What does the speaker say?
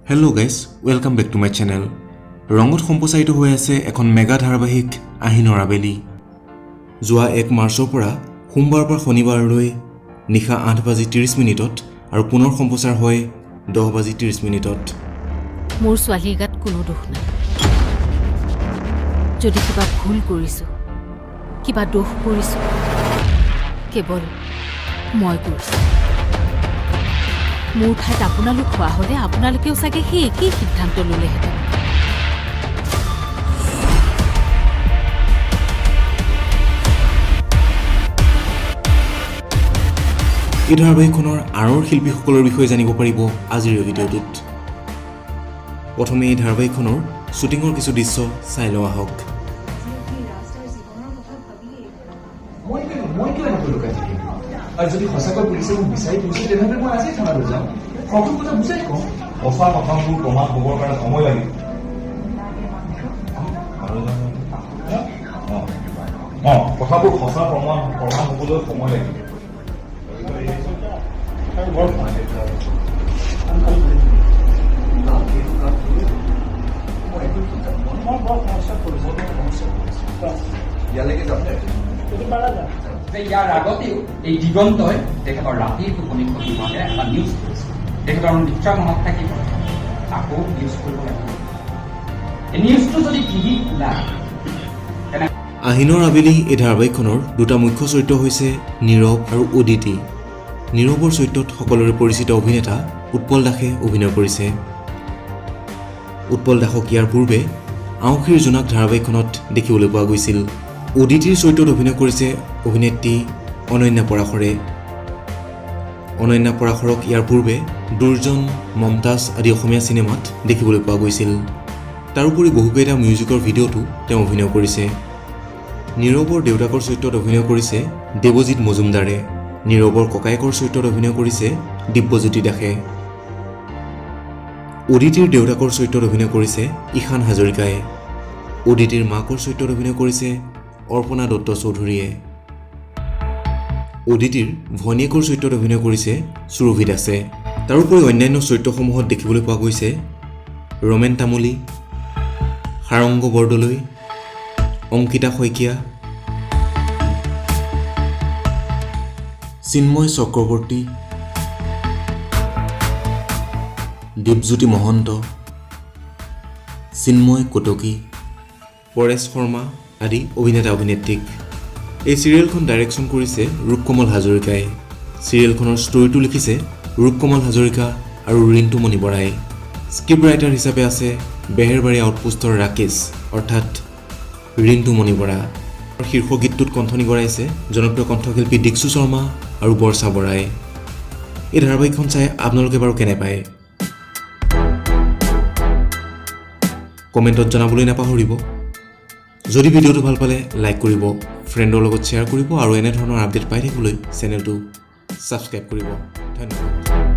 Hello guys, welcome back to my channel. ৰঙত সম্প্ৰচাৰিত হৈ আছে এখন মেগা ধাৰাবাহিক আহিনৰ আবেলি। যোৱা 1 মাৰ্চৰ পৰা সোমবাৰৰ পৰা শনিবাৰলৈ নিশা 8:30 মিনিটত আৰু পুনৰ সম্প্ৰচাৰ হয় 10:30 মিনিটত। মোৰ ছোৱালীৰ গাত কোনো দুখ নাই। যদি কিবা ভুল কৰিছো, কিবা দোষ কৰিছো, কেৱল মই কৰিছো। মোৰ ঠাইত আপোনালোক হোৱা হ'লে আপোনালোকেও চাগে সেই একেই সিদ্ধান্ত ল'লেহেঁতেন। এই ধাৰাবাহিকখনৰ আঁৰৰ শিল্পীসকলৰ বিষয়ে জানিব পাৰিব আজিৰ ভিডিঅ'টোত। প্ৰথমে এই ধাৰাবাহিকখনৰ শ্বুটিঙৰ কিছু দৃশ্য চাই লোৱা হওক। আৰু যদি সঁচাকৈ পুলিচে মোক বিচাৰি ফুৰিছে তেনেহ'লে মই আজিয়ে থানালৈ যাম। সকলো কথা বুজাই কওঁ। সঁচা কথাবোৰ প্ৰমাণ হ'বৰ কাৰণে সময় লাগিব। কথাবোৰ সঁচা প্ৰমাণ হ'বলৈ সময় লাগিব। ইয়ালৈকে যাম ইয়াৰ আগতেও এই দিগন্তই তেখেতৰ ৰাতিৰ টোপনি ক্ষতি হোৱাকে এটা নিউজ কৰিছে। তেখেতৰ নিশ্চয় মনত থাকিব, আকৌ নিউজ কৰিব লাগিব। এই নিউজটো যদি টিভিত ওলায়। আহিনৰ আবেলি এই ধাৰাবাহিকখনৰ দুটা মুখ্য চৰিত্ৰ হৈছে নীৰৱ আৰু অদিতি। নীৰৱৰ চৰিত্ৰত সকলোৰে পৰিচিত অভিনেতা উৎপল দাসে অভিনয় কৰিছে। উৎপল দাসক ইয়াৰ পূৰ্বে আউসীৰ জোনাক ধাৰাবাহিকখনত দেখিবলৈ পোৱা গৈছিল। অদিতিৰ চৰিত্ৰত অভিনয় কৰিছে অভিনেত্ৰী অনন্যা পৰাশৰে। অনন্যা পৰাশৰক ইয়াৰ পূৰ্বে দুৰ্জন, মমতাজ আদি অসমীয়া চিনেমাত দেখিবলৈ পোৱা গৈছিল। তাৰোপৰি বহুকেইটা মিউজিকৰ ভিডিঅ'তো তেওঁ অভিনয় কৰিছে। নীৰৱৰ দেউতাকৰ চৰিত্ৰত অভিনয় কৰিছে দেৱজিৎ মজুমদাৰে। নীৰৱৰ ককায়েকৰ চৰিত্ৰত অভিনয় কৰিছে দিব্যজ্যোতি দাসে। অদিতিৰ দেউতাকৰ চৰিত্ৰত অভিনয় কৰিছে ঈশান হাজৰিকাই। অদিতিৰ মাকৰ চৰিত্ৰত অভিনয় কৰিছে অৰ্পণা দত্ত চৌধুৰীয়ে। অদিতিৰ ভনীয়েকৰ চৰিত্ৰত অভিনয় কৰিছে সুৰভি দাসে। তাৰোপৰি অন্যান্য চৰিত্ৰসমূহত দেখিবলৈ পোৱা গৈছে ৰমেন তামুলী, সাৰংগ বৰদলৈ, অংকিতা শইকীয়া, চিন্ময় চক্ৰৱৰ্তী, দীপজ্যোতি মহন্ত, চিন্ময় কটকী, পৰেশ শৰ্মা আদি অভিনেতা অভিনেত্ৰীক। এই চিৰিয়েলখন ডাইৰেকশ্যন কৰিছে ৰূপকমল হাজৰিকাই। চিৰিয়েলখনৰ ষ্টৰিটো লিখিছে ৰূপকমল হাজৰিকা আৰু ৰিণ্টুমণি বৰাই। স্ক্ৰিপ্ট ৰাইটাৰ হিচাপে আছে বেহেৰবাৰী আউটপোষ্টৰ ৰাকেশ অৰ্থাৎ ৰিণ্টুমণি বৰা। শীৰ্ষ গীতটোত কণ্ঠনি গৰাইছে জনপ্ৰিয় কণ্ঠশিল্পী দীক্ষু শৰ্মা আৰু বৰ্ষা বৰাই। এই ধাৰাবাহিকখন চাই আপোনালোকে বাৰু কেনে পায় কমেণ্টত জনাবলৈ নাপাহৰিব। যদি ভিডিঅ'টো ভাল পালে লাইক কৰিব, ফ্ৰেণ্ডৰ লগত শ্বেয়াৰ কৰিব আৰু এনেধৰণৰ আপডেট পাই থাকিবলৈ চেনেলটো ছাবস্ক্ৰাইব কৰিব। ধন্যবাদ।